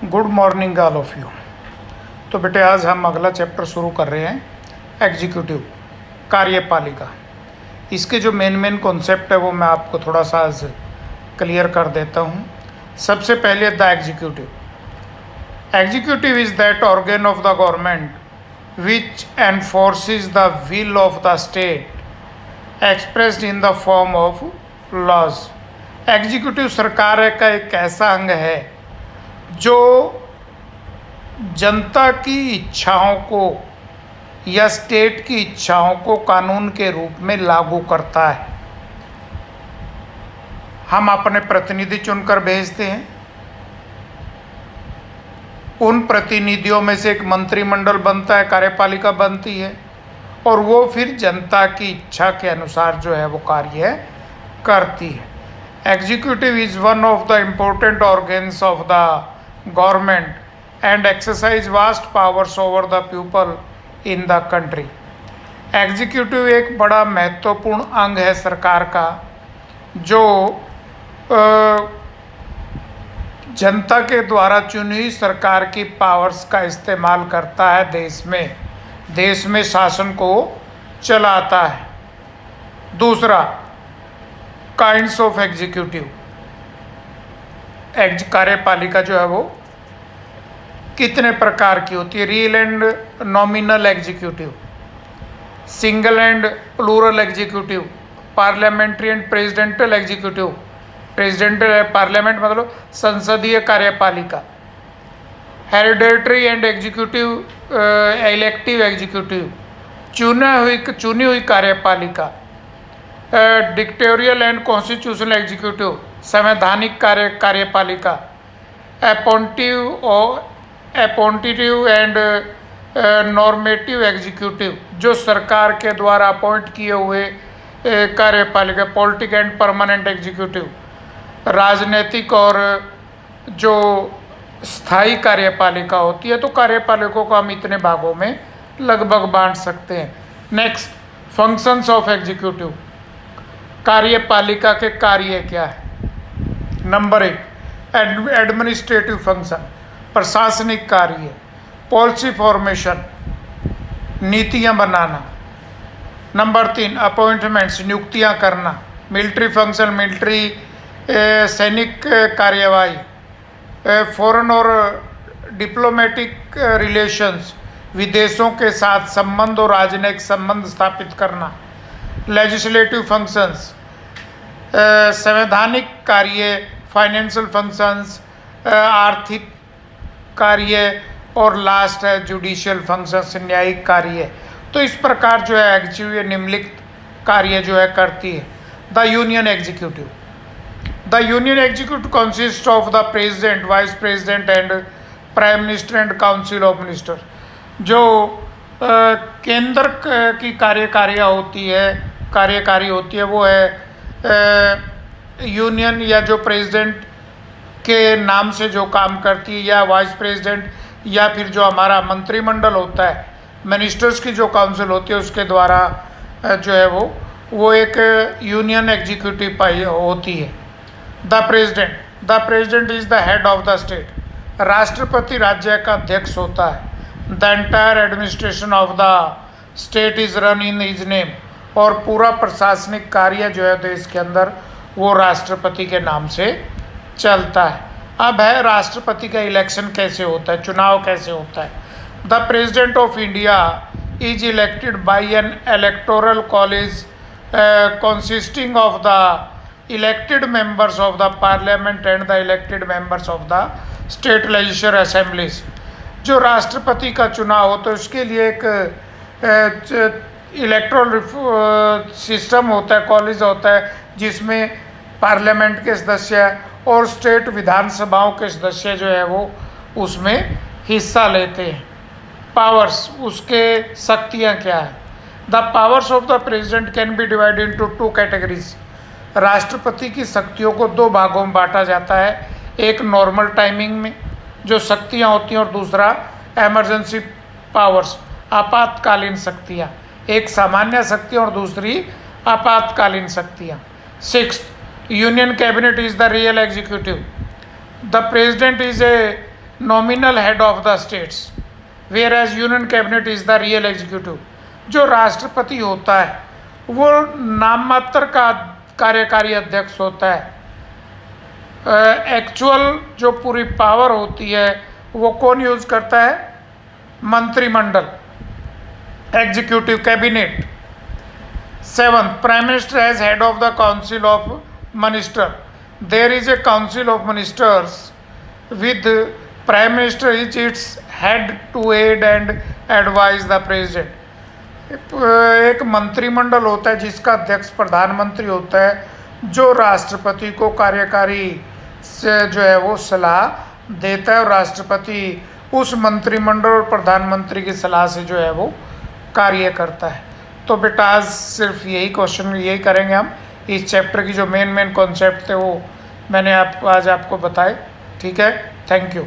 Good morning all of you. तो बेटे आज हम अगला चैप्टर शुरू कर रहे हैं एग्जीक्यूटिव कार्यपालिका। इसके जो मेन कॉन्सेप्ट है वो मैं आपको थोड़ा सा आज क्लियर कर देता हूँ। सबसे पहले the executive is that organ of the government which enforces the will of the state expressed in the form of laws. Executive सरकार का एक ऐसा अंग है जो जनता की इच्छाओं को या स्टेट की इच्छाओं को कानून के रूप में लागू करता है। हम अपने प्रतिनिधि चुनकर भेजते हैं, उन प्रतिनिधियों में से एक मंत्रिमंडल बनता है, कार्यपालिका बनती है और वो फिर जनता की इच्छा के अनुसार जो है वो कार्य करती है। Executive is one of the important organs of the government and exercise vast powers over the people in the country. Executive एक बड़ा महत्वपूर्ण अंग है सरकार का जो जनता के द्वारा चुनी हुई सरकार की पावर्स का इस्तेमाल करता है, देश में शासन को चलाता है। दूसरा, काइंड्स ऑफ एग्जीक्यूटिव, कार्यपालिका जो है वो कितने प्रकार की होती है। Real and nominal executive, single and plural executive, parliamentary and presidential executive. Presidential parliament मतलब संसदीय कार्यपालिका। Hereditary and executive, elective executive, चुनी हुई कार्यपालिका। डिक्टेरियल एंड कॉन्स्टिट्यूशनल एग्जीक्यूटिव, संवैधानिक कार्यपालिका। अपॉइंटिव एंड नॉर्मेटिव एग्जीक्यूटिव, जो सरकार के द्वारा अपॉइंट किए हुए कार्यपालिका। पॉलिटिक एंड परमानेंट एग्जीक्यूटिव, राजनीतिक और जो स्थायी कार्यपालिका होती है। तो कार्यपालिकों को हम इतने भागों में लगभग बांट सकते हैं। नेक्स्ट, फंक्शंस ऑफ एग्जीक्यूटिव, कार्यपालिका के कार्य क्या है। नंबर 1, एडमिनिस्ट्रेटिव फंक्शन, प्रशासनिक कार्य। पॉलिसी फॉर्मेशन, नीतियां बनाना। नंबर 3, अपॉइंटमेंट्स, नियुक्तियां करना। मिलिट्री फंक्शन, मिलिट्री सैनिक कार्यवाही। फॉरेन और डिप्लोमेटिक रिलेशंस, विदेशों के साथ संबंध और राजनयिक संबंध स्थापित करना। लेजिस्लेटिव फंक्शंस, संवैधानिक कार्य। फाइनेंशियल फंक्शंस, आर्थिक कार्य। और लास्ट है जुडिशियल फंक्शंस, न्यायिक कार्य। तो इस प्रकार जो है एग्जीक्यूटिव निम्नलिखित कार्य जो है करती है। The union executive, the union executive consist of the president, vice president and prime minister and council of minister. जो केंद्र की कार्यकारी होती है वो है यूनियन, या जो प्रेसिडेंट के नाम से जो काम करती है, या वाइस प्रेसिडेंट, या फिर जो हमारा मंत्रिमंडल होता है, मिनिस्टर्स की जो काउंसिल होती है उसके द्वारा जो है वो एक यूनियन एग्जीक्यूटिव होती है। The president is the head of the state. राष्ट्रपति राज्य का अध्यक्ष होता है। The entire administration of the state is run in his name, और पूरा प्रशासनिक कार्य जो है देश के अंदर वो राष्ट्रपति के नाम से चलता है। अब है राष्ट्रपति का इलेक्शन कैसे होता है, चुनाव कैसे होता है। The president of India is elected by N electoral college consisting of the elected members of the parliament and the elected members of the state legislature assemblies. जो राष्ट्रपति का चुनाव हो तो उसके लिए एक इलेक्टोरल सिस्टम होता है, कॉलेज होता है, जिसमें पार्लियामेंट के सदस्य और स्टेट विधानसभाओं के सदस्य जो है वो उसमें हिस्सा लेते हैं। पावर्स, उसके शक्तियाँ क्या है। The powers of the president can be divided into 2 categories. राष्ट्रपति की शक्तियों को 2 भागों में बांटा जाता है। एक नॉर्मल टाइमिंग में जो शक्तियाँ होती हैं, और दूसरा एमरजेंसी पावर्स, आपातकालीन शक्तियाँ। एक सामान्य शक्ति और दूसरी आपातकालीन शक्तियाँ। 6, union cabinet is the real executive. The president is a nominal head of the states, whereas union cabinet is the real executive. जो राष्ट्रपति होता है वो नाम मात्र का कार्यकारी अध्यक्ष होता है। एक्चुअल जो पूरी पावर होती है वो कौन यूज करता है? मंत्रिमंडल, executive cabinet. 7, prime minister as head of the council of minister. There is a council of ministers with prime minister is its head to aid and advise the president. एक मंत्रिमंडल होता है जिसका अध्यक्ष प्रधानमंत्री होता है, जो राष्ट्रपति को कार्यकारी से जो है वो सलाह देता है और राष्ट्रपति उस मंत्रिमंडल और प्रधानमंत्री की सलाह से जो है वो कार्य करता है। तो बेटा आज सिर्फ यही क्वेश्चन यही करेंगे हम। इस चैप्टर की जो मेन कॉन्सेप्ट थे वो मैंने आज आपको बताए। ठीक है, थैंक यू।